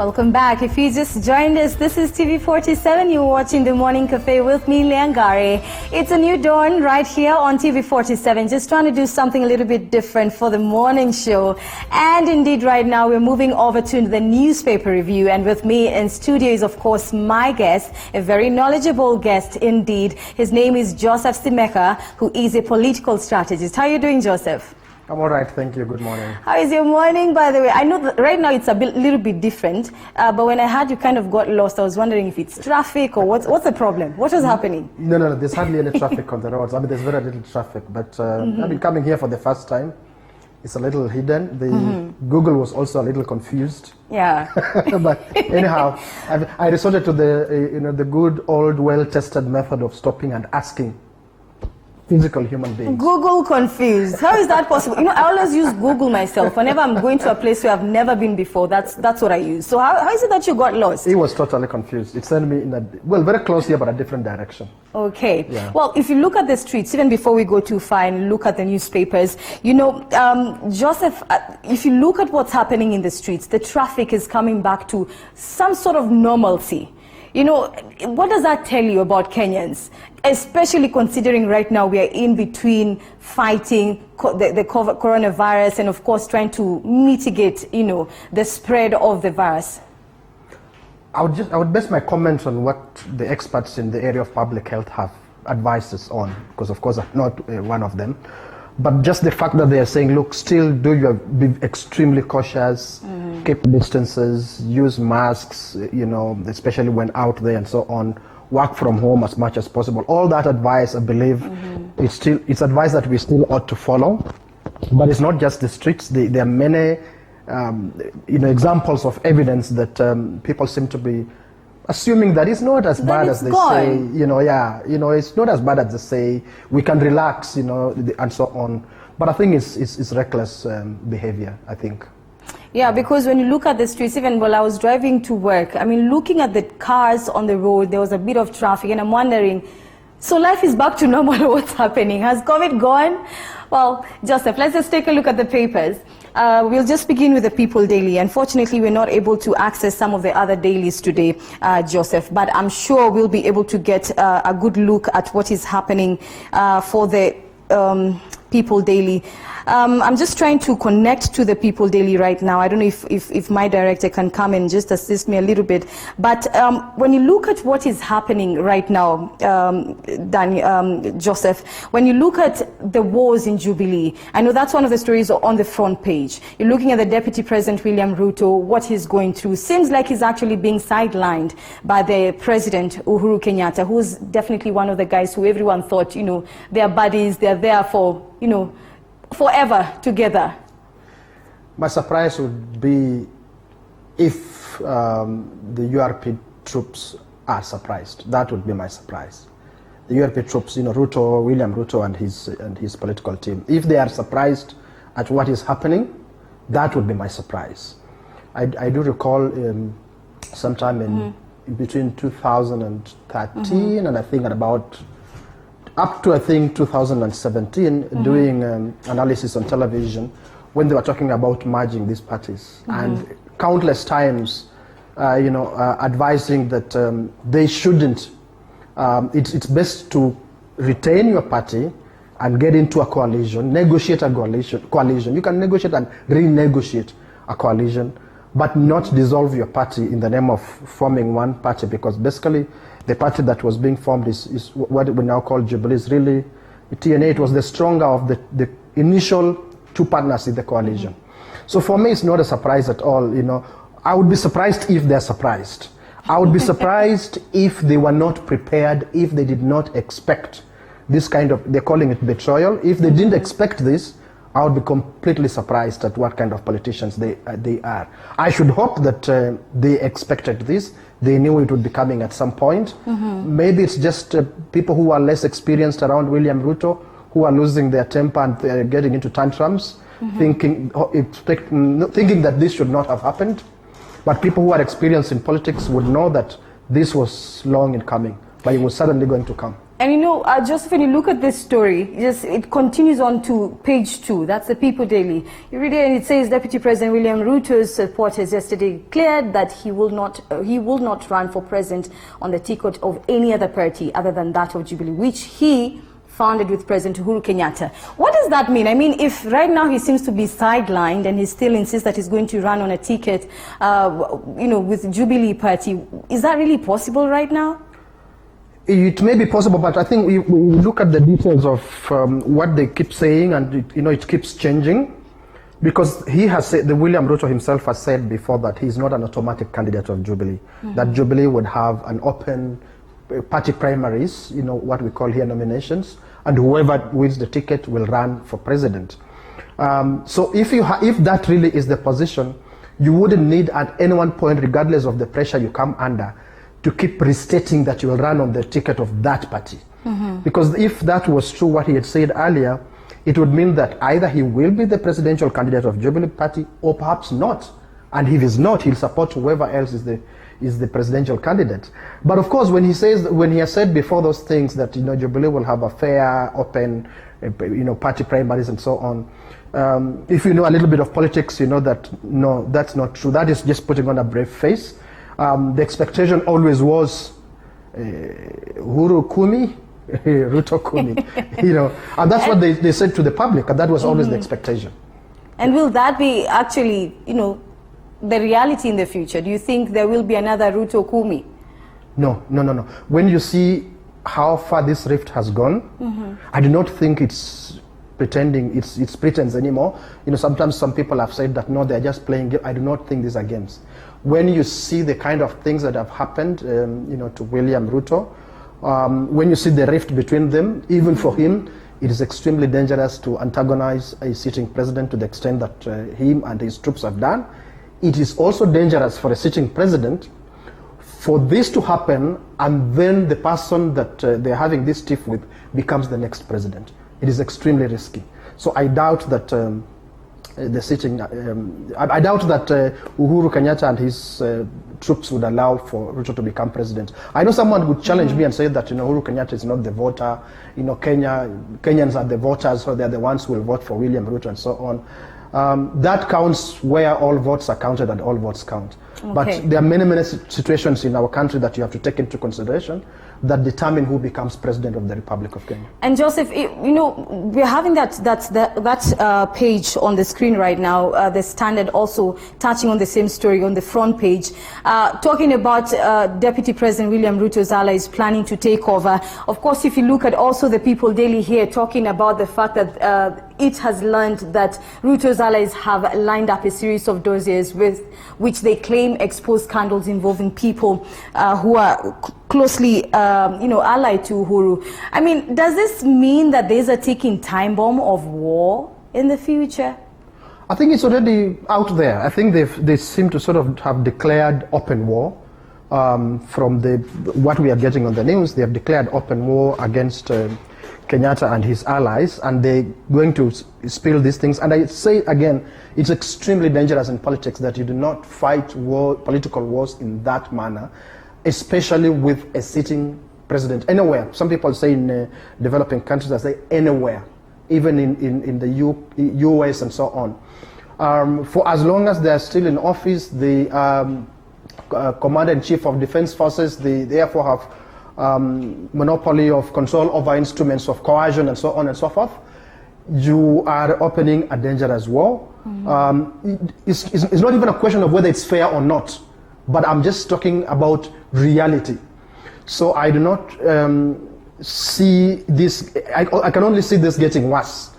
Welcome back. If you just joined us, this is TV47. You're watching The Morning Cafe with me, Leangare. It's a new dawn right here on TV47. Just trying to do something a little bit different for the morning show. And indeed, right now, we're moving over to the newspaper review. And with me in studio is, of course, my guest, a very knowledgeable guest indeed. His name is Joseph Simeka, who is a political strategist. How are you doing, Joseph? I'm all right, thank you. Good morning. How is your morning, by the way? I know that right now it's a little bit different, but when I heard you kind of got lost, I was wondering if it's traffic or what's the problem? What was happening? No, there's hardly any traffic on the roads. I mean, there's very little traffic, but I've been coming here for the first time. It's a little hidden. Google was also a little confused. Yeah. But anyhow, I resorted to the good old, well-tested method of stopping and asking physical human beings. Google confused. How is that possible? You know, I always use Google myself. Whenever I'm going to a place where I've never been before, that's what I use. So how is it that you got lost? He was totally confused. It sent me in very close here, but a different direction. Okay. Yeah. Well, if you look at the streets, even before we go too far and look at the newspapers, you know, Joseph, if you look at what's happening in the streets, the traffic is coming back to some sort of normalcy. You know, what does that tell you about Kenyans? Especially considering right now we are in between fighting the coronavirus and, of course, trying to mitigate, you know, the spread of the virus. I would base my comments on what the experts in the area of public health have advised us on, because, of course, I'm not one of them. But just the fact that they are saying, look, still be extremely cautious, keep distances, use masks, you know, especially when out there and so on, work from home as much as possible. All that advice, I believe, it's advice that we still ought to follow. But it's not just the streets. There are many, examples of evidence that people seem to be assuming that it's not as bad as they say, it's not as bad as they say, we can relax, and so on. But I think it's reckless behavior, I think. Yeah, because when you look at the streets, even while I was driving to work, I mean, looking at the cars on the road, there was a bit of traffic, and I'm wondering, so life is back to normal, what's happening? Has COVID gone? Well, Joseph, let's just take a look at the papers. We'll just begin with the People Daily. Unfortunately, we're not able to access some of the other dailies today, Joseph, but I'm sure we'll be able to get a good look at what is happening for the People Daily. I'm just trying to connect to the People Daily right now. I don't know if my director can come and just assist me a little bit. But when you look at what is happening right now, Joseph, when you look at the wars in Jubilee, I know that's one of the stories on the front page. You're looking at the Deputy President, William Ruto, what he's going through. Seems like he's actually being sidelined by the President, Uhuru Kenyatta, who's definitely one of the guys who everyone thought, they're buddies, they're there for, forever together. My surprise would be if the URP troops are surprised. That would be my surprise. The URP troops, William Ruto and his political team, if they are surprised at what is happening, that would be my surprise. I do recall sometime in between 2013 and I think up to 2017, doing analysis on television when they were talking about merging these parties, and countless times, advising that they shouldn't. It's best to retain your party and get into a coalition, negotiate a coalition. You can negotiate and renegotiate a coalition, but not dissolve your party in the name of forming one party, because basically the party that was being formed is what we now call Jubilee. Is really TNA. It was the stronger of the initial two partners in the coalition. So for me, it's not a surprise at all. I would be surprised if they're surprised. I would be surprised if they were not prepared, if they did not expect this kind of, they're calling it betrayal. If they didn't expect this, I would be completely surprised at what kind of politicians they are. I should hope that they expected this. They knew it would be coming at some point. Maybe it's just people who are less experienced around William Ruto, who are losing their temper and they're getting into tantrums, thinking that this should not have happened. But people who are experienced in politics would know that this was long in coming, but it was suddenly going to come. And you know, just when you look at this story, it continues on to page 2. That's the People Daily. You read it and it says Deputy President William Ruto's supporters yesterday declared that he will not run for president on the ticket of any other party other than that of Jubilee, which he founded with President Uhuru Kenyatta. What does that mean? I mean, if right now he seems to be sidelined and he still insists that he's going to run on a ticket, with Jubilee Party, is that really possible right now? It may be possible, but I think we look at the details of what they keep saying, and it keeps changing, because he has said, William Ruto himself has said before that he's not an automatic candidate of Jubilee, that Jubilee would have an open party primaries, what we call here nominations, and whoever wins the ticket will run for president. So if that really is the position, you wouldn't need at any one point, regardless of the pressure you come under, to keep restating that you will run on the ticket of that party. Because if that was true, what he had said earlier, it would mean that either he will be the presidential candidate of Jubilee Party or perhaps not. And if he's not, he'll support whoever else is the presidential candidate. But of course, when he has said before those things that Jubilee will have a fair, open, party primaries and so on, if you know a little bit of politics, you know that no, that's not true. That is just putting on a brave face. The expectation always was Uhuru Kumi, Ruto Kumi, and that's what they said to the public, and that was always the expectation. And will that be actually, the reality in the future? Do you think there will be another Ruto Kumi? No. When you see how far this rift has gone, I do not think it's pretending, it's pretense anymore. Sometimes some people have said that no, they're just playing games. I do not think these are games. When you see the kind of things that have happened, to William Ruto, when you see the rift between them, even for him, it is extremely dangerous to antagonize a sitting president to the extent that him and his troops have done. It is also dangerous for a sitting president for this to happen, and then the person that they're having this tiff with becomes the next president. It is extremely risky. So I doubt that I doubt that Uhuru Kenyatta and his troops would allow for Ruto to become president. I know someone would challenge me and say that Uhuru Kenyatta is not the voter. Kenyans are the voters, so they're the ones who will vote for William Ruto and so on. That counts where all votes are counted and all votes count. Okay. But there are many situations in our country that you have to take into consideration that determine who becomes president of the Republic of Kenya. And Joseph, we're having that page on the screen right now, the Standard also touching on the same story on the front page, talking about Deputy President William Ruto's allies planning to take over. Of course, if you look at also the People Daily here, talking about the fact that it has learned that Ruto's allies have lined up a series of dossiers with which they claim expose scandals involving people who are closely, allied to Uhuru. I mean, does this mean that there's a ticking time bomb of war in the future? I think it's already out there. I think they seem to sort of have declared open war. From what we are getting on the news, they have declared open war against Kenyatta and his allies, and they're going to spill these things. And I say again, it's extremely dangerous in politics that you do not fight political wars in that manner, especially with a sitting president anywhere. Some people say in developing countries, I say anywhere, even in the US and so on. For as long as they're still in office, the Commander-in-Chief of Defense Forces, they therefore have monopoly of control over instruments of coercion and so on and so forth. You are opening a dangerous war. It's not even a question of whether it's fair or not, but I'm just talking about reality. So I do not see this, I can only see this getting worse.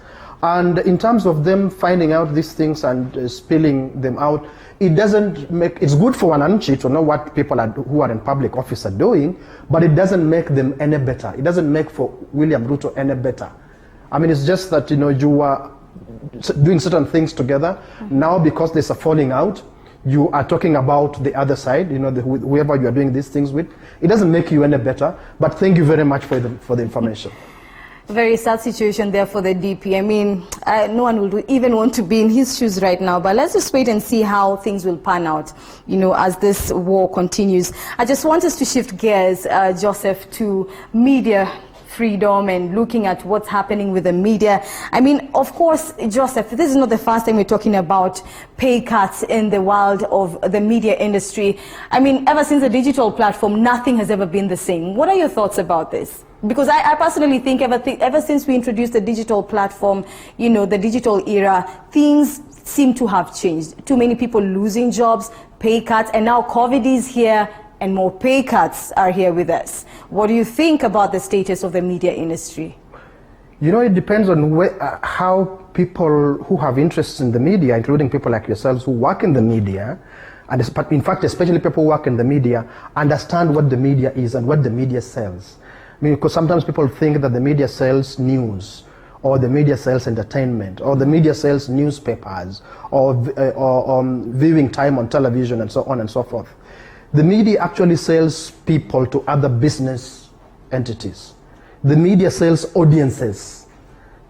And in terms of them finding out these things and spilling them out, it's good for Wananchi to know what people who are in public office are doing, but it doesn't make them any better. It doesn't make for William Ruto any better. I mean, it's just that, you are doing certain things together. Now, because there's a falling out, you are talking about the other side, whoever you are doing these things with. It doesn't make you any better, but thank you very much for the information. Very sad situation there for the DP. I mean, no one would even want to be in his shoes right now, but let's just wait and see how things will pan out, as this war continues. I just want us to shift gears, Joseph, to media freedom and looking at what's happening with the media. I mean, of course, Joseph, this is not the first time we're talking about pay cuts in the world of the media industry. I mean, ever since the digital platform, nothing has ever been the same. What are your thoughts about this? Because I personally think ever since we introduced the digital platform, you know, the digital era, things seem to have changed. Too many people losing jobs, pay cuts, and now COVID is here and more pay cuts are here with us. What do you think about the status of the media industry? You know, it depends on how people who have interests in the media, including people like yourselves who work in the media, and in fact, especially people who work in the media, understand what the media is and what the media sells. I mean, because sometimes people think that the media sells news, or the media sells entertainment, or the media sells newspapers, or viewing time on television, and so on and so forth. The media actually sells people to other business entities. The media sells audiences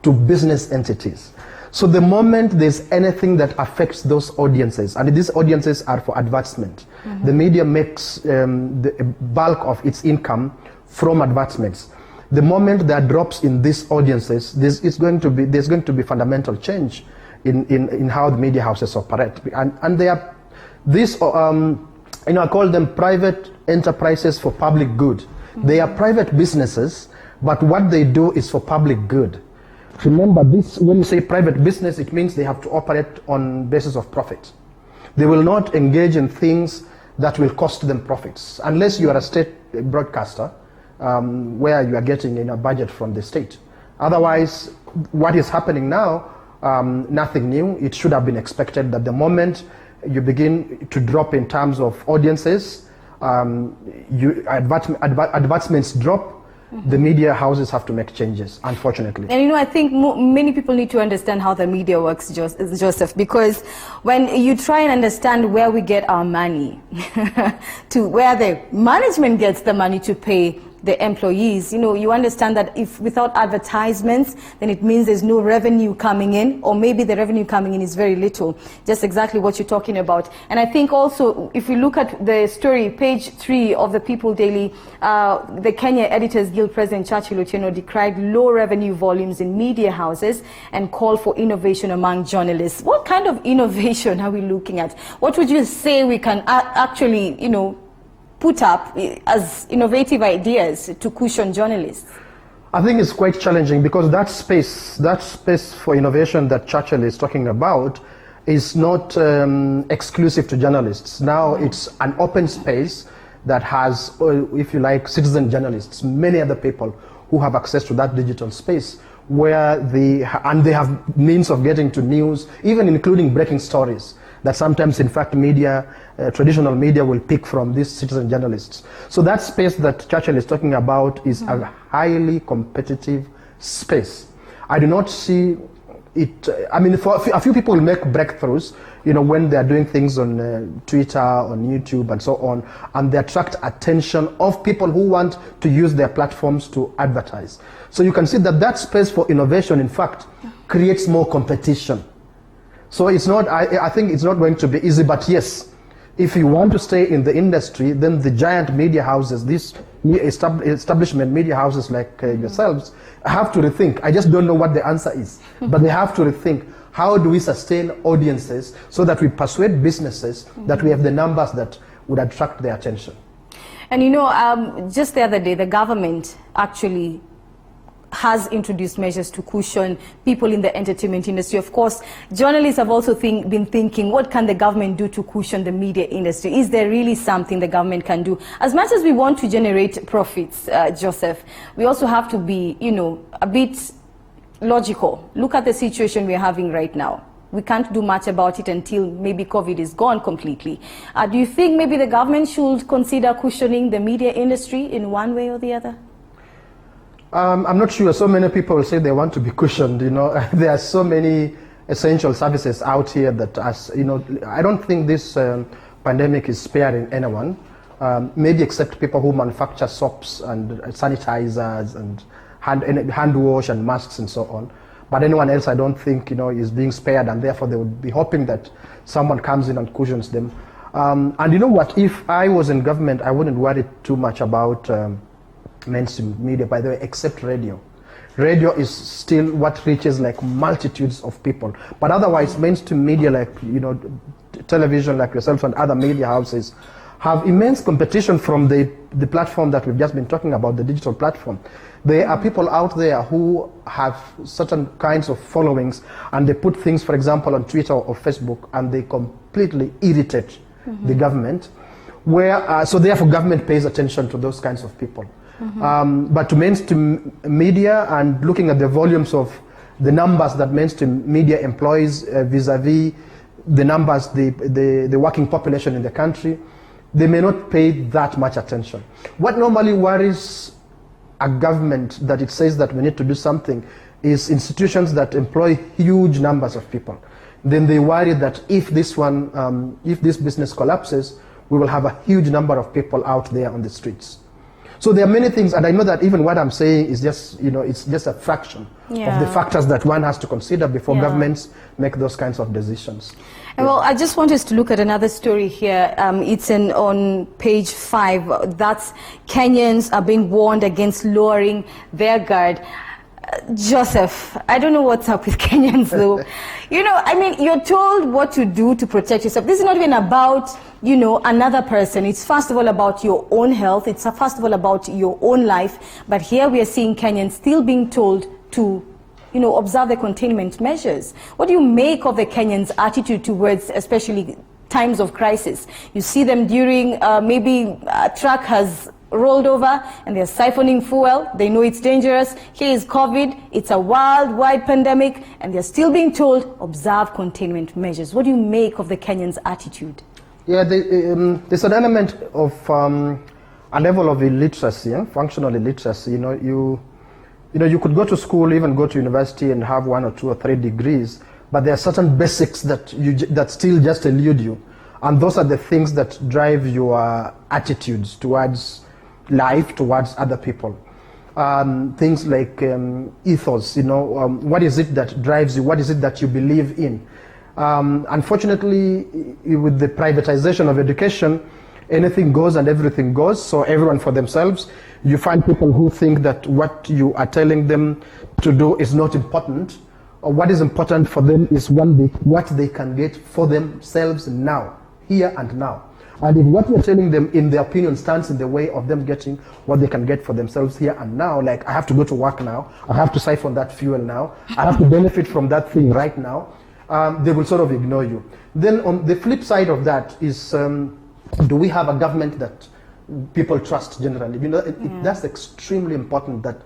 to business entities. So the moment there's anything that affects those audiences, and these audiences are for advertisement, the media makes the bulk of its income from advertisements. The moment there are drops in these audiences, there's going to be fundamental change in how the media houses operate. And they are these, I call them private enterprises for public good. They are private businesses, but what they do is for public good. Remember this, when you say private business, it means they have to operate on basis of profit. They will not engage in things that will cost them profits, unless you are a state broadcaster, where you are getting a budget from the state. Otherwise, what is happening now, nothing new. It should have been expected that the moment you begin to drop in terms of audiences, advertisements drop, the media houses have to make changes, unfortunately. And I think many people need to understand how the media works, Joseph, because when you try and understand where we get our money, to where the management gets the money to pay the employees, you understand that if without advertisements, then it means there's no revenue coming in, or maybe the revenue coming in is very little. Just exactly what you're talking about. And I think also, if we look at the story, page 3 of the People Daily, the Kenya Editors Guild President Churchill Otieno decried low revenue volumes in media houses and called for innovation among journalists. What kind of innovation are we looking at? What would you say we can actually, put up as innovative ideas to cushion journalists? I think it's quite challenging, because that space for innovation that Churchill is talking about is not exclusive to journalists. Now it's an open space that has, if you like, citizen journalists, many other people who have access to that digital space, where they have means of getting to news, even including breaking stories that sometimes, in fact, traditional media will pick from these citizen journalists. So that space that Churchill is talking about is a highly competitive space. I do not see it, for a few people make breakthroughs, when they're doing things on Twitter, on YouTube, and so on, and they attract attention of people who want to use their platforms to advertise. So you can see that space for innovation, in fact, creates more competition. So it's not, I think it's not going to be easy, but yes, if you want to stay in the industry, then the giant media houses, these establishment media houses like yourselves, have to rethink. I just don't know what the answer is, but they have to rethink, how do we sustain audiences so that we persuade businesses that we have the numbers that would attract their attention. And just the other day, the government actually has introduced measures to cushion people in the entertainment industry. Of course, journalists have also been thinking, what can the government do to cushion the media industry? Is there really something the government can do? As much as we want to generate profits, Joseph, we also have to be, a bit logical. Look at the situation we're having right now. We can't do much about it until maybe COVID is gone completely. Do you think maybe the government should consider cushioning the media industry in one way or the other? I'm not sure. So many people say they want to be cushioned. There are so many essential services out here that, I don't think this pandemic is sparing anyone. Maybe except people who manufacture soaps and sanitizers and hand wash and masks and so on. But anyone else, I don't think, is being spared, and therefore they would be hoping that someone comes in and cushions them. And you know what? If I was in government, I wouldn't worry too much about mainstream media, by the way, except radio. Radio is still what reaches like multitudes of people. But otherwise, mainstream media like, television like yourself and other media houses have immense competition from the platform that we've just been talking about, the digital platform. There are people out there who have certain kinds of followings, and they put things, for example, on Twitter or Facebook, and they completely irritate the government. So therefore, government pays attention to those kinds of people. But to mainstream media, and looking at the volumes of the numbers that mainstream media employs vis-a-vis the numbers, the working population in the country, they may not pay that much attention. What normally worries a government that it says that we need to do something is institutions that employ huge numbers of people. Then they worry that if this business collapses, we will have a huge number of people out there on the streets. So there are many things, and I know that even what I'm saying is just, it's just a fraction of the factors that one has to consider before governments make those kinds of decisions. Well, I just want us to look at another story here. It's on page 5. That's Kenyans are being warned against lowering their guard. Joseph, I don't know what's up with Kenyans though. You're told what to do to protect yourself. This is not even about, another person. It's first of all about your own health. It's first of all about your own life. But here we are seeing Kenyans still being told to, observe the containment measures. What do you make of the Kenyans' attitude towards, especially times of crisis? You see them during, maybe a truck has rolled over and they're siphoning fuel. They know it's dangerous. Here is COVID. It's a worldwide pandemic, and they're still being told, observe containment measures. What do you make of the Kenyans' attitude? Yeah, there's an element of a level of illiteracy, functional illiteracy. You could go to school, even go to university and have 1 or 2 or 3 degrees, but there are certain basics that still just elude you. And those are the things that drive your attitudes towards life, towards other people. Things like ethos, what is it that drives you? What is it that you believe in? Unfortunately, with the privatization of education, anything goes and everything goes, so everyone for themselves. You find people who think that what you are telling them to do is not important, or what is important for them is what they can get for themselves now, here and now. And if what you're telling them, in their opinion, stands in the way of them getting what they can get for themselves here and now, like I have to go to work now, I have to siphon that fuel now, I have to benefit from that thing right now, they will sort of ignore you. Then on the flip side of that is, do we have a government that people trust generally? That's extremely important, that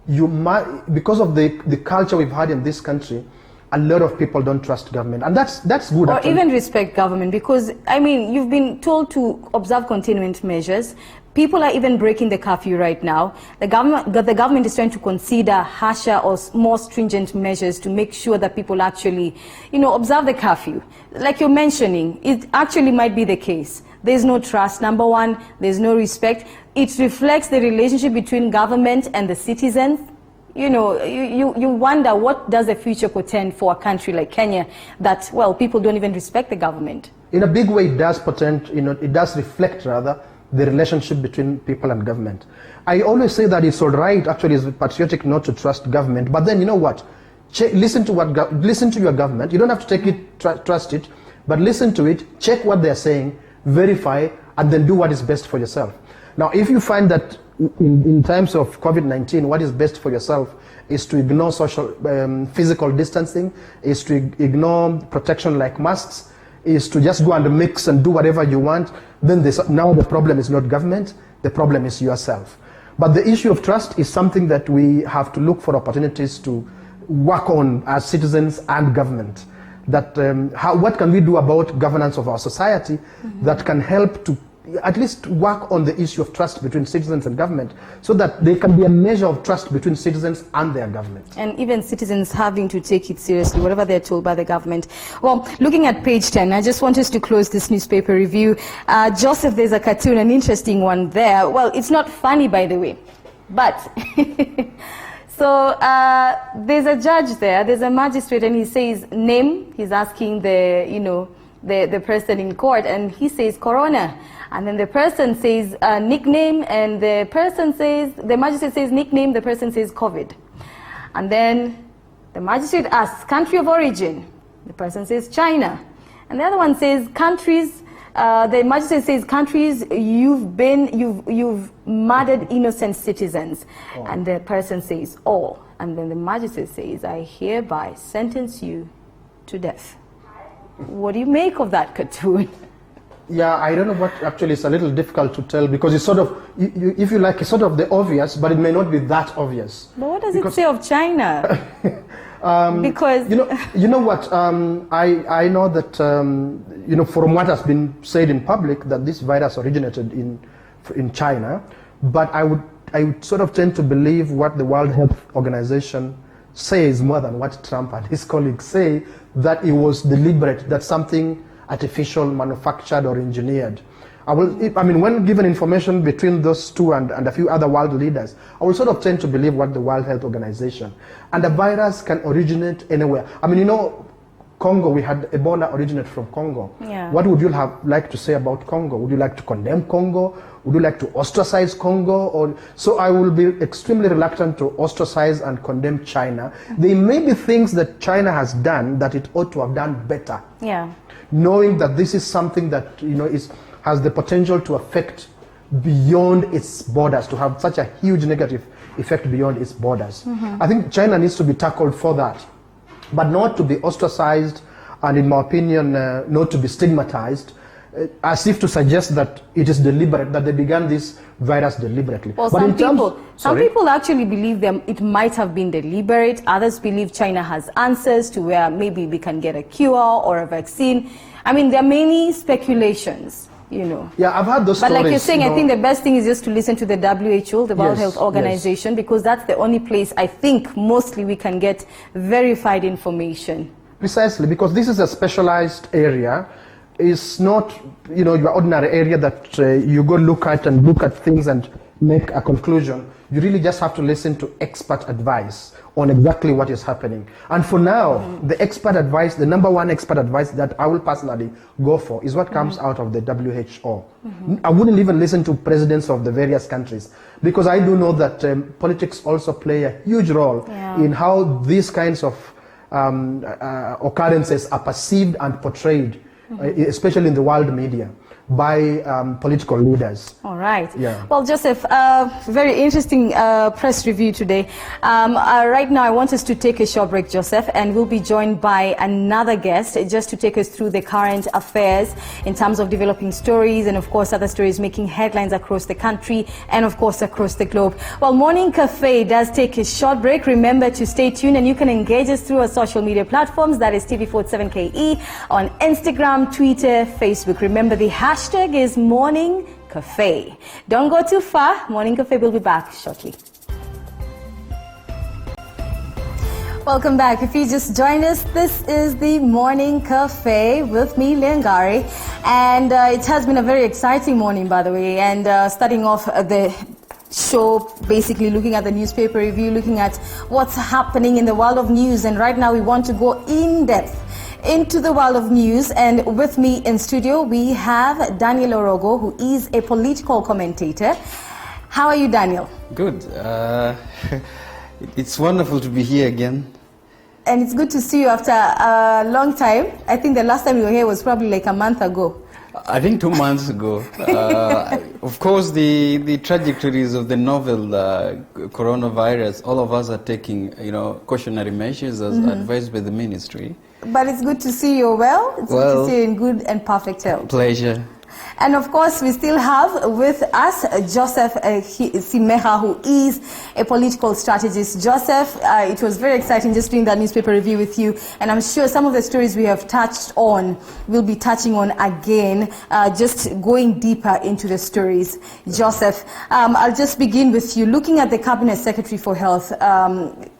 you might, because of the culture we've had in this country, a lot of people don't trust government, and that's good. Or even respect government, because you've been told to observe containment measures. People are even breaking the curfew right now. The government is trying to consider harsher or more stringent measures to make sure that people actually, observe the curfew. Like you're mentioning, it actually might be the case. There's no trust, number one. There's no respect. It reflects the relationship between government and the citizens. You wonder, what does the future portend for a country like Kenya that, people don't even respect the government? In a big way, it does portend, it does reflect, rather, the relationship between people and government. I always say that it's all right, actually, it's patriotic not to trust government, but then, you know what? Listen to your government. You don't have to take it, trust it, but listen to it, check what they're saying, verify, and then do what is best for yourself. Now, if you find that in times of COVID-19, what is best for yourself is to ignore physical distancing, is to ignore protection like masks, is to just go and mix and do whatever you want, then now the problem is not government, the problem is yourself. But the issue of trust is something that we have to look for opportunities to work on as citizens and government. That what can we do about governance of our society that can help to at least work on the issue of trust between citizens and government, so that there can be a measure of trust between citizens and their government. And even citizens having to take it seriously, whatever they're told by the government. Well, looking at page 10, I just want us to close this newspaper review. Joseph, there's a cartoon, an interesting one there. Well, it's not funny, by the way, but so there's a judge there, there's a magistrate, and he says name. He's asking the the person in court, and he says corona, and then the person says nickname, and the magistrate says nickname, the person says COVID, and then the magistrate asks country of origin, the person says China, and the other one says countries. The magistrate says countries you've murdered innocent citizens, and the person says all, and then the magistrate says I hereby sentence you to death. What do you make of that cartoon? Yeah, I don't know what actually is a little difficult to tell, because it's sort of, if you like, it's sort of the obvious, but it may not be that obvious. But what does it say of China? Because you know what, I know that from what has been said in public that this virus originated in China, but I would sort of tend to believe what the World Health Organization says more than what Trump and his colleagues say, that it was deliberate, that something artificial, manufactured or engineered. When given information between those two and a few other world leaders, I will sort of tend to believe what the World Health Organization. And the virus can originate anywhere. Congo, we had Ebola originate from Congo. Yeah. What would you like to say about Congo? Would you like to condemn Congo? Would you like to ostracize Congo? So I will be extremely reluctant to ostracize and condemn China. There may be things that China has done that it ought to have done better. Yeah. Knowing that this is something that has the potential to affect beyond its borders, to have such a huge negative effect beyond its borders. I think China needs to be tackled for that, but not to be ostracized, and in my opinion, not to be stigmatized, as if to suggest that it is deliberate, that they began this virus deliberately. Well, some people actually believe it might have been deliberate. Others believe China has answers to where maybe we can get a cure or a vaccine. There are many speculations. Yeah, I've heard those but stories. Like you're saying, I think the best thing is just to listen to the WHO, the World Health Organization, because that's the only place I think mostly we can get verified information. Precisely, because this is a specialized area. It's not, your ordinary area that you go look at things and make a conclusion. You really just have to listen to expert advice on exactly what is happening. And for now, the expert advice, the number one expert advice that I will personally go for is what comes out of the WHO. I wouldn't even listen to presidents of the various countries, because I do know that politics also play a huge role in how these kinds of occurrences are perceived and portrayed, especially in the world media, by political leaders. All right. Yeah. Well, Joseph, very interesting press review today. Right now, I want us to take a short break, Joseph, and we'll be joined by another guest just to take us through the current affairs in terms of developing stories and, of course, other stories making headlines across the country and, of course, across the globe. Well, Morning Cafe does take a short break. Remember to stay tuned, and you can engage us through our social media platforms. That is TV47KE on Instagram, Twitter, Facebook. Remember, the hashtag is Morning Cafe. Don't go too far. Morning Cafe will be back shortly. Welcome back. If you just joined us, this is the Morning Cafe with me, Lengari. And it has been a very exciting morning, by the way. And starting off the show, basically looking at the newspaper review, looking at what's happening in the world of news. And right now we want to go in depth into the world of news, and with me in studio we have Daniel Orogo, who is a political commentator. How are you, Daniel? Good. It's wonderful to be here again. And it's good to see you after a long time. I think the last time you were here was probably like a month ago. I think 2 months ago. Of course, the trajectories of the novel coronavirus, all of us are taking, cautionary measures as advised by the ministry. But it's good to see you well. It's good to see you in good and perfect health. Pleasure. And of course, we still have with us Joseph Simeha, who is a political strategist. Joseph, it was very exciting just doing that newspaper review with you. And I'm sure some of the stories we have touched on, we'll be touching on again, just going deeper into the stories. Joseph, I'll just begin with you. Looking at the Cabinet Secretary for Health,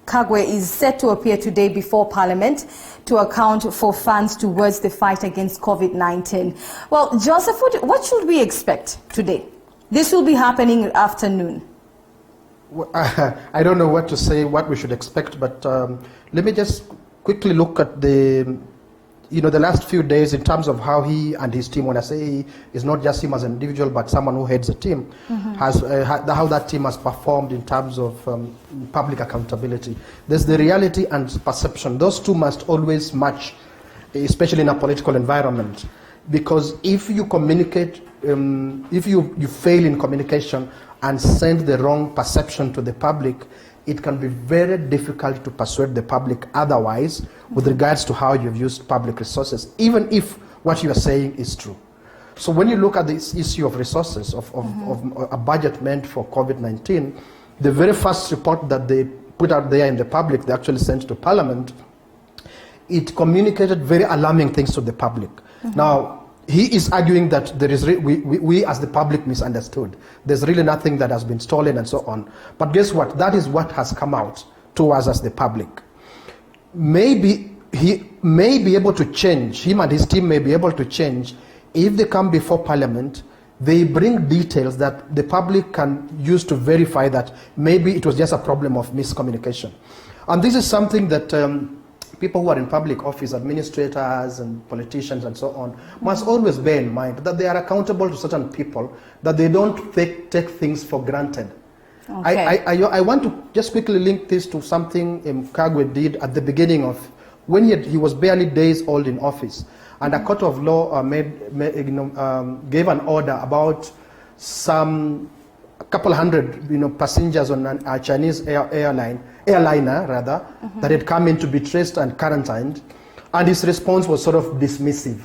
Kagwe is set to appear today before Parliament to account for funds towards the fight against COVID-19. Well, Joseph, what should we expect today? This will be happening afternoon. Well, I don't know what to say, what we should expect, but let me just quickly look at the the last few days in terms of how he and his team, when I say he, is not just him as an individual, but someone who heads a team, has how that team has performed in terms of public accountability. There's the reality and perception. Those two must always match, especially in a political environment, because if you communicate, if you fail in communication and send the wrong perception to the public, it can be very difficult to persuade the public otherwise with regards to how you've used public resources, even if what you are saying is true. So when you look at this issue of resources, of a budget meant for COVID-19, the very first report that they put out there in the public, they actually sent to Parliament, it communicated very alarming things to the public. Now, he is arguing that there is we as the public misunderstood. There's really nothing that has been stolen and so on. But guess what? That is what has come out to us as the public. Maybe he may be able to change, him and his team may be able to change if they come before Parliament, they bring details that the public can use to verify that maybe it was just a problem of miscommunication. And this is something that people who are in public office, administrators and politicians and so on, must always bear in mind that they are accountable to certain people, that they don't take things for granted. Okay. I want to just quickly link this to something Kagwe did at the beginning of, when he was barely days old in office, and a court of law gave an order about a couple hundred passengers on a Chinese airliner that had come in to be traced and quarantined, and his response was sort of dismissive.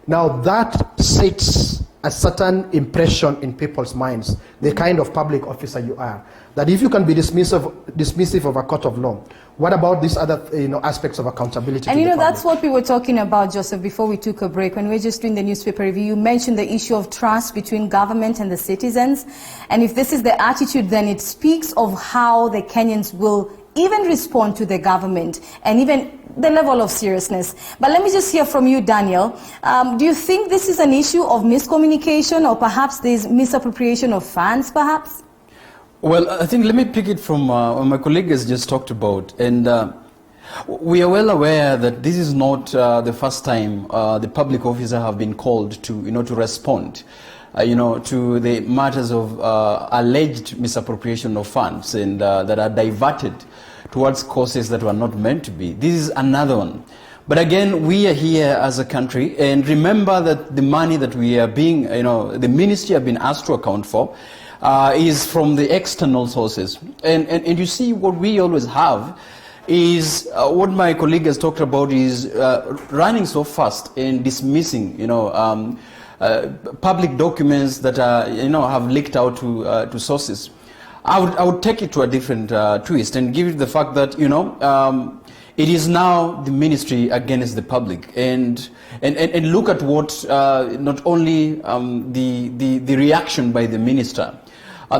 Now that sets a certain impression in people's minds, the kind of public officer you are, that if you can be dismissive of a court of law, what about these other aspects of accountability? And that's what we were talking about, Joseph, before we took a break. When we were just doing the newspaper review, you mentioned the issue of trust between government and the citizens. And if this is the attitude, then it speaks of how the Kenyans will even respond to the government and even the level of seriousness. But let me just hear from you, Daniel. Do you think this is an issue of miscommunication, or perhaps there's misappropriation of funds, perhaps? Well, I think let me pick it from what my colleague has just talked about. And we are well aware that this is not the first time the public officer have been called to, to respond, to the matters of alleged misappropriation of funds and that are diverted towards causes that were not meant to be. This is another one. But again, we are here as a country, and remember that the money that we are being, the ministry have been asked to account for is from the external sources. And you see, what we always have is what my colleague has talked about is running so fast and dismissing, public documents that are, have leaked out to sources. I would take it to a different twist and give it the fact that, it is now the ministry against the public, and look at what not only the reaction by the minister,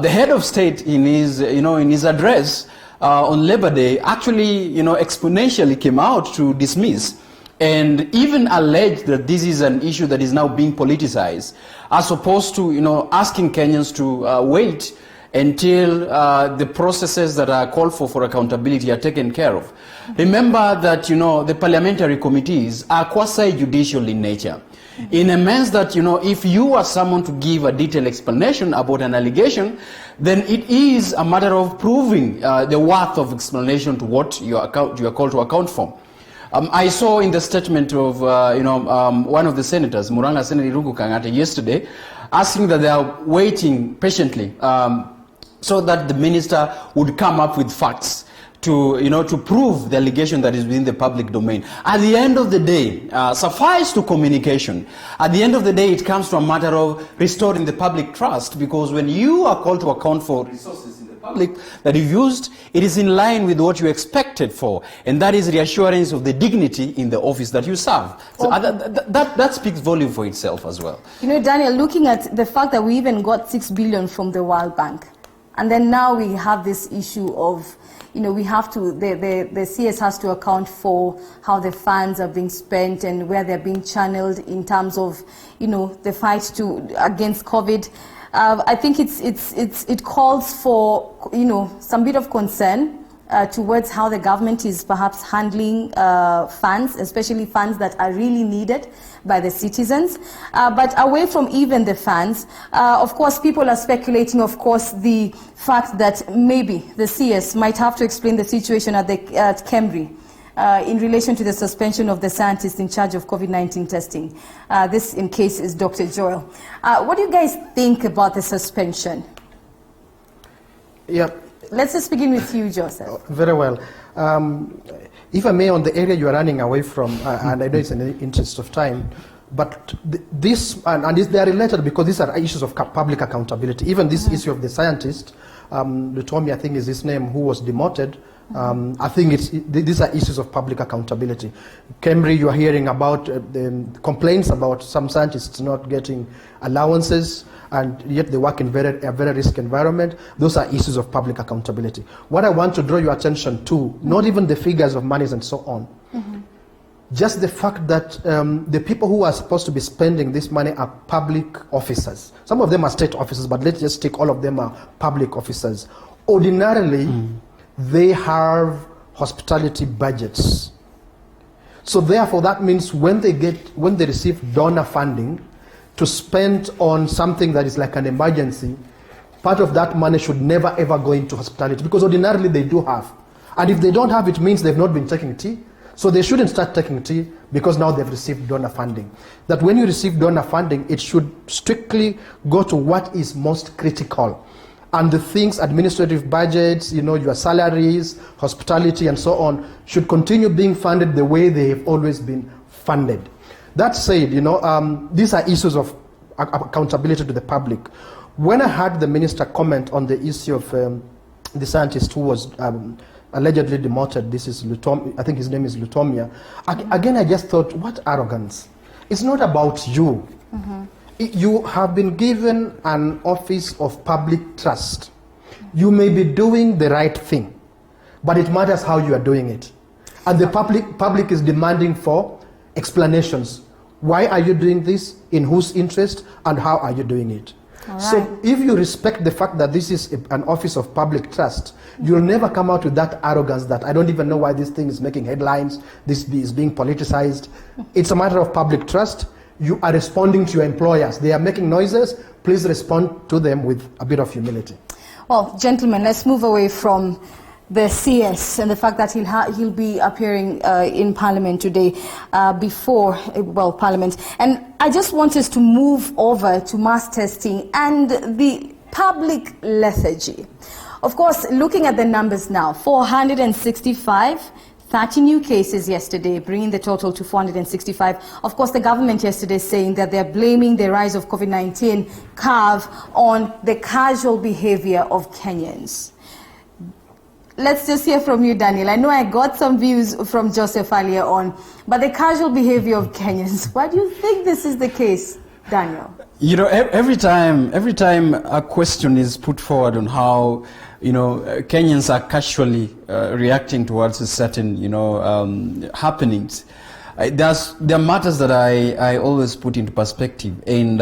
the head of state in his address on Labor Day actually exponentially came out to dismiss and even alleged that this is an issue that is now being politicized, as opposed to asking Kenyans to wait until the processes that are called for accountability are taken care of. Remember that the parliamentary committees are quasi-judicial in nature, in a sense that if you are someone to give a detailed explanation about an allegation, then it is a matter of proving the worth of explanation to what you are called to account for. I saw in the statement of one of the senators, Muranga Senator Irungu Kangate, yesterday, asking that they are waiting patiently so that the minister would come up with facts to prove the allegation that is within the public domain. At the end of the day, suffice to communication. At the end of the day, it comes to a matter of restoring the public trust, because when you are called to account for resources in the public that you've used, it is in line with what you expected for, and that is reassurance of the dignity in the office that you serve. So that speaks volume for itself as well. Daniel, looking at the fact that we even got 6 billion from the World Bank, and then now we have this issue of we have to, the CS has to account for how the funds are being spent and where they're being channeled in terms of, the fight against COVID. I think it calls for, some bit of concern towards how the government is perhaps handling funds, especially funds that are really needed by the citizens. But away from even the funds, of course, people are speculating, of course, the fact that maybe the CS might have to explain the situation at Cambry in relation to the suspension of the scientist in charge of COVID-19 testing. This, in case, is Dr. Joel. What do you guys think about the suspension? Yeah. Let's just begin with you, Joseph. Very well. If I may, on the area you are running away from, and I know it's in the interest of time, but they are related because these are issues of public accountability. Even this issue of the scientist, Lutomia, I think is his name, who was demoted, I think these are issues of public accountability. Cambry, you are hearing about the complaints about some scientists not getting allowances, and yet they work in a very risky environment. Those are issues of public accountability. What I want to draw your attention to, not even the figures of monies and so on, just the fact that the people who are supposed to be spending this money are public officers. Some of them are state officers, but let's just take all of them are public officers. Ordinarily, they have hospitality budgets. So therefore, that means when they receive donor funding to spend on something that is like an emergency, part of that money should never ever go into hospitality, because ordinarily they do have. And if they don't have, it means they've not been taking tea. So they shouldn't start taking tea because now they've received donor funding. That when you receive donor funding, it should strictly go to what is most critical. And the things, administrative budgets, your salaries, hospitality, and so on, should continue being funded the way they have always been funded. That said, these are issues of accountability to the public. When I heard the minister comment on the issue of the scientist who was allegedly demoted, this is I think his name is Lutomia, again I just thought, what arrogance. It's not about you. You have been given an office of public trust. You may be doing the right thing, but it matters how you are doing it. And the public is demanding for explanations. Why are you doing this? In whose interest? And how are you doing it? Right. So if you respect the fact that this is an office of public trust, you'll never come out with that arrogance that I don't even know why this thing is making headlines, this is being politicized. It's a matter of public trust. You are responding to your employers. They are making noises. Please respond to them with a bit of humility. Well, gentlemen, let's move away from the CS and the fact that he'll be appearing in Parliament today before Parliament. And I just want us to move over to mass testing and the public lethargy. Of course, looking at the numbers now, 465, 30 new cases yesterday, bringing the total to 465. Of course, the government yesterday saying that they're blaming the rise of COVID-19 curve on the casual behavior of Kenyans. Let's just hear from you, Daniel. I know I got some views from Joseph earlier on, but the casual behavior of Kenyans, why do you think this is the case, Daniel? Every time a question is put forward on how, Kenyans are casually reacting towards a certain, happenings, there are matters that I always put into perspective. And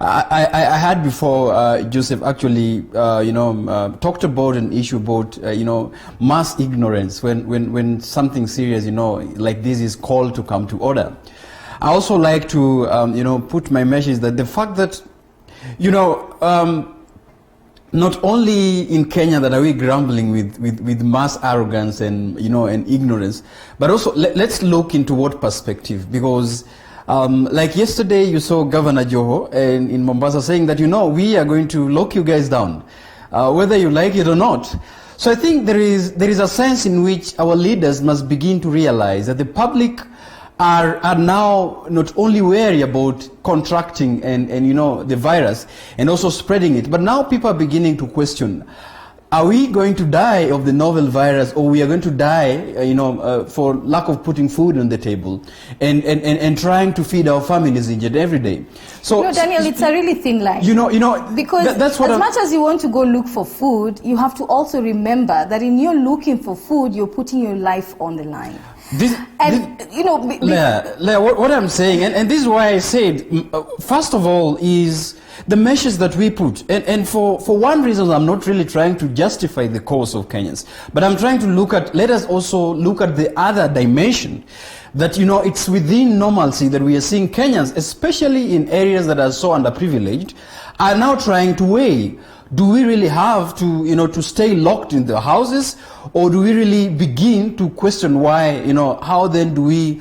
I had before, Joseph actually, talked about an issue about, mass ignorance when something serious, like this is called to come to order. I also like to, put my message that the fact that, not only in Kenya that are we grumbling with mass arrogance and, and ignorance, but also let's look into what perspective, because like yesterday, you saw Governor Joho in Mombasa saying that, we are going to lock you guys down, whether you like it or not. So I think there is a sense in which our leaders must begin to realize that the public are now not only wary about contracting and the virus and also spreading it, but now people are beginning to question, are we going to die of the novel virus, or we are going to die, for lack of putting food on the table and trying to feed our families every day? So, Daniel, it's a really thin line. Because that's what much as you want to go look for food, you have to also remember that in your looking for food, you're putting your life on the line. What I'm saying, and this is why I said, first of all, is the measures that we put, and for one reason, I'm not really trying to justify the cause of Kenyans, but I'm trying to let us also look at the other dimension, that, it's within normalcy that we are seeing Kenyans, especially in areas that are so underprivileged, are now trying to weigh, do we really have to, to stay locked in the houses, or do we really begin to question why, how then do we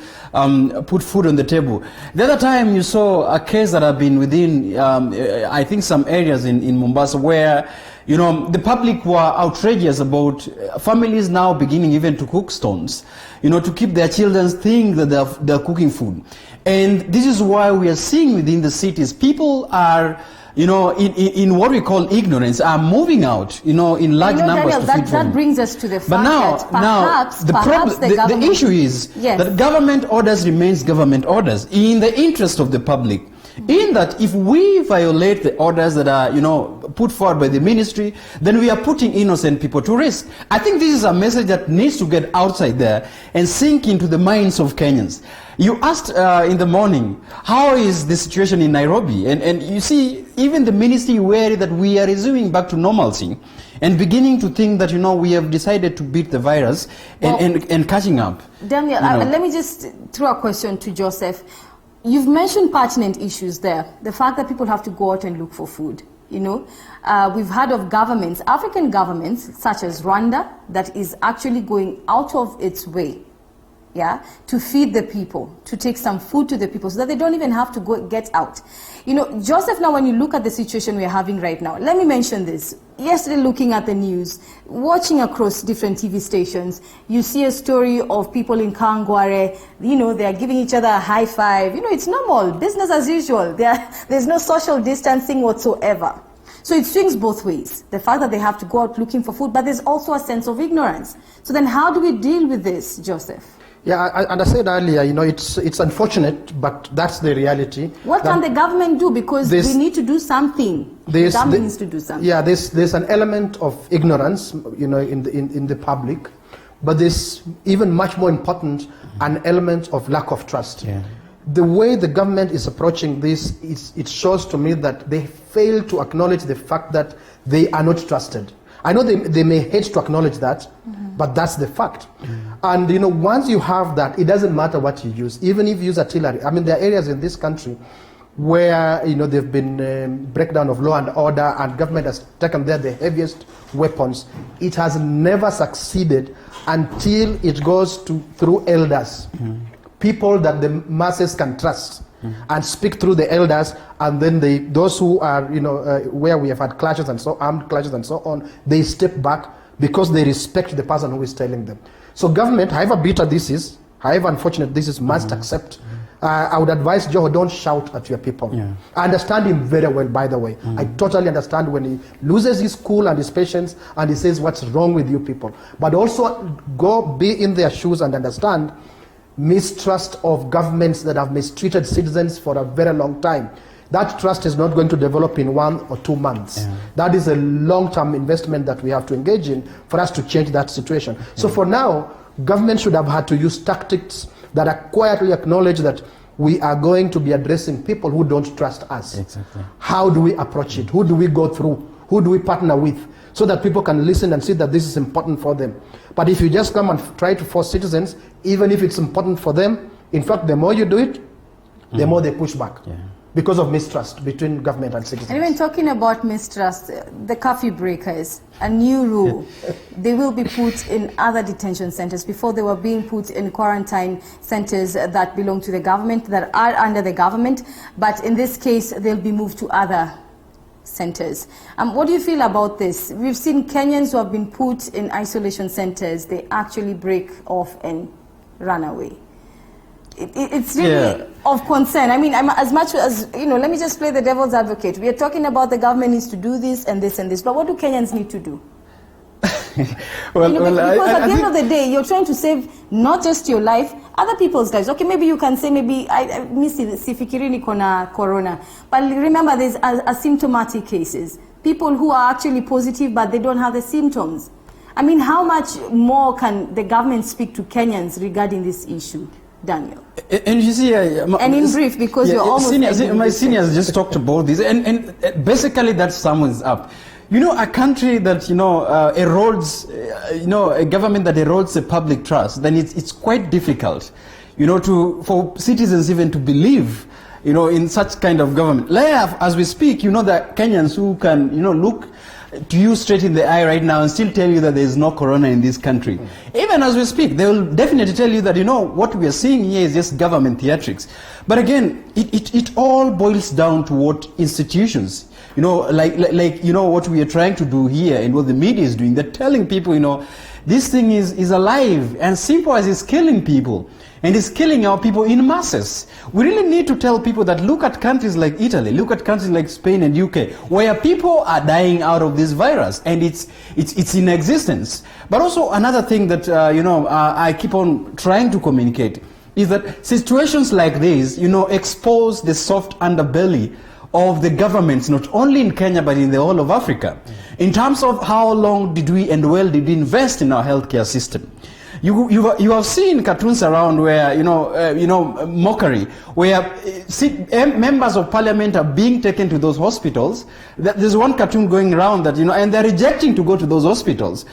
put food on the table? The other time you saw a case that have been within, I think, some areas in Mombasa where, the public were outrageous about families now beginning even to cook stones, to keep their children think that they're cooking food. And this is why we are seeing within the cities, people are, in what we call ignorance, are moving out, in large numbers. Daniel, to feed that brings us to the fact that perhaps the issue is that government orders remains government orders in the interest of the public. In that, if we violate the orders that are, put forward by the ministry, then we are putting innocent people to risk. I think this is a message that needs to get outside there and sink into the minds of Kenyans. You asked in the morning, how is the situation in Nairobi? And you see, even the ministry wary that we are resuming back to normalcy and beginning to think that, we have decided to beat the virus and catching up. Daniel, let me just throw a question to Joseph. You've mentioned pertinent issues there. The fact that people have to go out and look for food. We've heard of governments, African governments, such as Rwanda, that is actually going out of its way, to feed the people, to take some food to the people so that they don't even have to go get out. Joseph, now when you look at the situation we're having right now, let me mention this. Yesterday, looking at the news, watching across different TV stations, you see a story of people in Kangware, they are giving each other a high five. It's normal, business as usual. There's no social distancing whatsoever. So it swings both ways. The fact that they have to go out looking for food, but there's also a sense of ignorance. So then how do we deal with this, Joseph? Yeah, and I said earlier, it's unfortunate, but that's the reality. What can the government do? Because we need to do something. The government needs to do something. Yeah, there's an element of ignorance, in the public, but there's even much more important an element of lack of trust. Yeah. The way the government is approaching this, it shows to me that they fail to acknowledge the fact that they are not trusted. I know they may hate to acknowledge that, but that's the fact. And once you have that, it doesn't matter what you use. Even if you use artillery. I mean, there are areas in this country where there've been breakdown of law and order, and government has taken there the heaviest weapons. It has never succeeded until it goes through elders, people that the masses can trust. And speak through the elders, and then those who are, where we have had clashes and armed clashes and so on, they step back because they respect the person who is telling them. So government, however bitter this is, however unfortunate this is, must accept. I would advise Joho, don't shout at your people. Yeah. I understand him very well, by the way. I totally understand when he loses his cool and his patience and he says, what's wrong with you people? But also go be in their shoes and understand mistrust of governments that have mistreated citizens for a very long time. That trust is not going to develop in 1 or 2 months. Yeah. That is a long-term investment that we have to engage in for us to change that situation. So for now, government should have had to use tactics that are quietly acknowledge that we are going to be addressing people who don't trust us. Exactly. How do we approach it? Who do we go through? Who do we partner with? So that people can listen and see that this is important for them. But if you just come and try to force citizens, even if it's important for them, in fact, the more you do it, the more they push back. Yeah. Because of mistrust between government and citizens. And even talking about mistrust, the curfew breakers, a new rule, they will be put in other detention centers. Before they were being put in quarantine centers that belong to the government, that are under the government, but in this case, they'll be moved to other centers. What do you feel about this? We've seen Kenyans who have been put in isolation centers, they actually break off and run away. It's really of concern. I mean, as much as, let me just play the devil's advocate. We are talking about the government needs to do this and this and this, but what do Kenyans need to do? Because at the end of the day, you're trying to save not just your life, other people's lives. Okay, maybe you can say, I miss sifikirini kona corona. But remember, there's asymptomatic cases. People who are actually positive, but they don't have the symptoms. I mean, how much more can the government speak to Kenyans regarding this issue? Daniel? And you see, and in brief, because you're almost my seniors just talked about this, and basically that sums up. You know, a country that erodes, a government that erodes the public trust, then it's quite difficult, for citizens even to believe, in such kind of government. As we speak, the Kenyans who can, look to you straight in the eye right now and still tell you that there is no corona in this country. Even as we speak, they will definitely tell you that, what we are seeing here is just government theatrics. But again, it all boils down to what institutions, what we are trying to do here and what the media is doing. They're telling people, this thing is alive and simple as it's killing people. And it's killing our people in masses. We really need to tell people that look at countries like Italy, look at countries like Spain and UK, where people are dying out of this virus, and it's in existence. But also another thing that I keep on trying to communicate is that situations like this, expose the soft underbelly of the governments, not only in Kenya but in the whole of Africa, in terms of how long did we invest in our healthcare system. You have seen cartoons around where mockery, where members of parliament are being taken to those hospitals. There's one cartoon going around that and they're rejecting to go to those hospitals.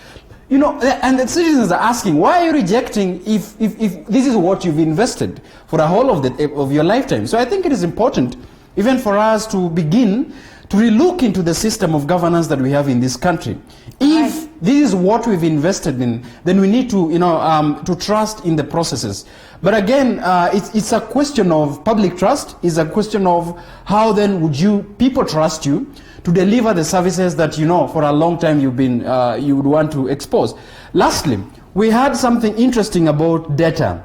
And the citizens are asking, why are you rejecting if this is what you've invested for the whole of your lifetime? So I think it is important, even for us, to begin to relook into the system of governance that we have in this country. If this is what we've invested in, then we need to, to trust in the processes. But again, it's a question of public trust. It's a question of how then would people trust you to deliver the services that for a long time you would want to expose. Lastly, we had something interesting about data,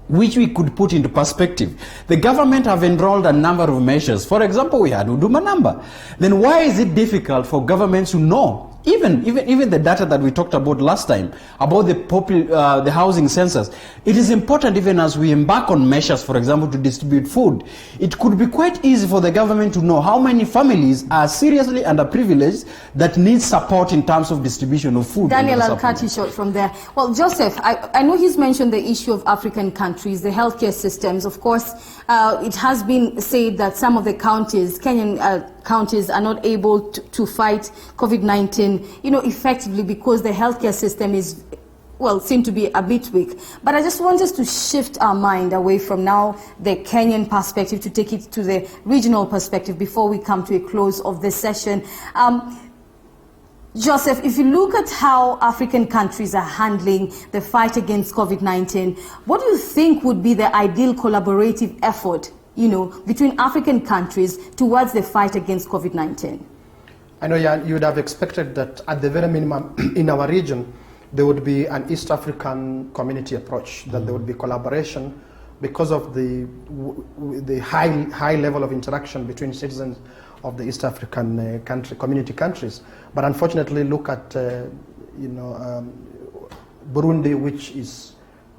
which we could put into perspective. The government have enrolled a number of measures. For example, we had Huduma number. Then why is it difficult for governments to know even the data that we talked about last time about the housing census? It is important, even as we embark on measures, for example, to distribute food. It could be quite easy for the government to know how many families are seriously underprivileged that need support in terms of distribution of food. Daniel, I'll cut you short from there. Well, Joseph, I know he's mentioned the issue of African countries, the healthcare systems. Of course, it has been said that some of the counties, Kenyan counties, are not able to fight COVID-19, effectively because the healthcare system is, seem to be a bit weak. But I just want us to shift our mind away from now the Kenyan perspective to take it to the regional perspective before we come to a close of this session. Joseph, if you look at how African countries are handling the fight against COVID-19, what do you think would be the ideal collaborative effort, between African countries towards the fight against COVID-19? I know, you would have expected that at the very minimum in our region, there would be an East African community approach, that there would be collaboration because of the high level of interaction between citizens of the East African community countries. But unfortunately, look at Burundi, which is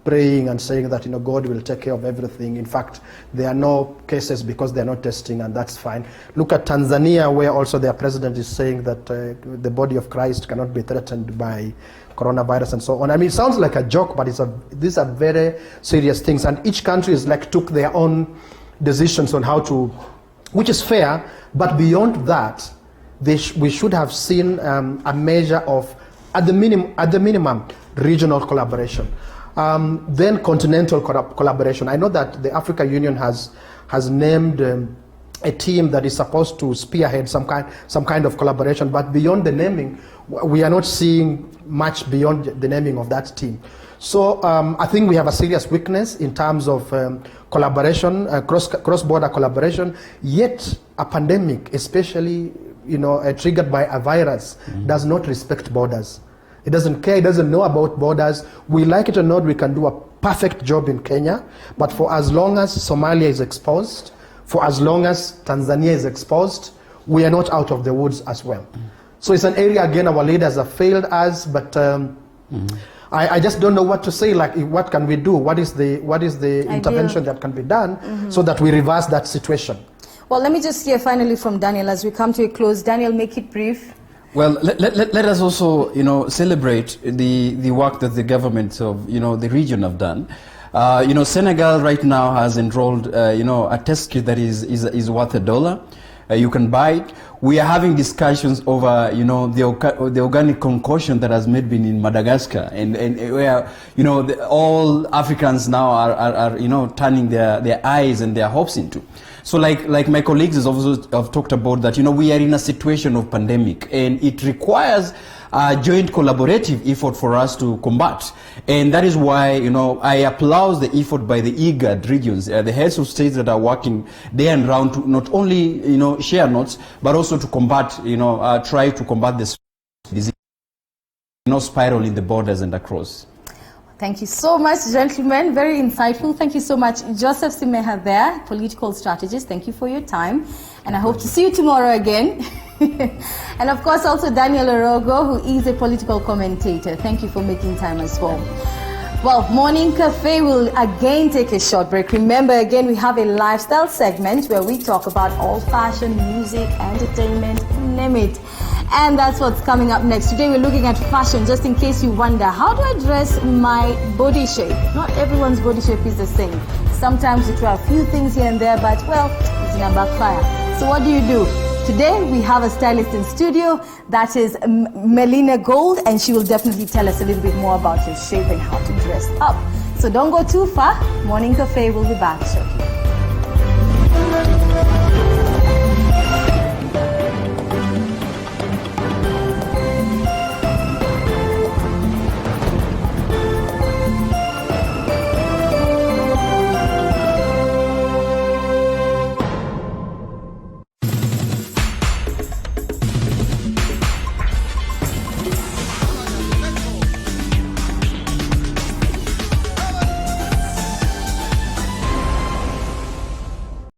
praying and saying that God will take care of everything. In fact, there are no cases because they're not testing, and that's fine. Look at Tanzania, where also their president is saying that the body of Christ cannot be threatened by coronavirus and so on. I mean, it sounds like a joke, but these are very serious things, and each country is took their own decisions on how to, which is fair. But beyond that, we should have seen a measure of, at the minimum, regional collaboration. Then continental collaboration. I know that the African Union has named a team that is supposed to spearhead some kind of collaboration, but beyond the naming, we are not seeing much beyond the naming of that team. So I think we have a serious weakness in terms of collaboration, cross-border collaboration. Yet a pandemic, especially triggered by a virus, does not respect borders. It doesn't care, it doesn't know about borders. We like it or not, we can do a perfect job in Kenya, but for as long as Somalia is exposed, for as long as Tanzania is exposed, we are not out of the woods as well. So it's an area, again, our leaders have failed us, but I just don't know what to say, what can we do? What is the intervention that can be done so that we reverse that situation? Well, let me just hear finally from Daniel as we come to a close. Daniel, make it brief. Well, let us also, celebrate the work that the governments of, the region have done. Senegal right now has enrolled, a test kit that is worth $1. You can buy it. We are having discussions over, the organic concoction that has been in Madagascar, and where, all Africans now are turning their eyes and their hopes into. So like my colleagues have talked about that, we are in a situation of pandemic, and it requires a joint collaborative effort for us to combat. And that is why, I applaud the effort by the IGAD regions, the heads of states that are working day and round to not only, share notes, but also to combat, try to combat this disease, spiral in the borders and across. Thank you so much, gentlemen. Very insightful. Thank you so much. Joseph Simeha there, political strategist. Thank you for your time. And I hope to see you tomorrow again. And of course, also Daniel Orogo, who is a political commentator. Thank you for making time as well. Well, Morning Cafe will again take a short break. Remember, again, we have a lifestyle segment where we talk about all fashion, music, entertainment, name it. And that's what's coming up next. Today we're looking at fashion, just in case you wonder, how do I dress my body shape? Not everyone's body shape is the same. Sometimes you try a few things here and there, but well, it's in a backfire. So what do you do? Today we have a stylist in studio, that is Melina Gold, and she will definitely tell us a little bit more about your shape and how to dress up. So don't go too far. Morning Cafe will be back shortly.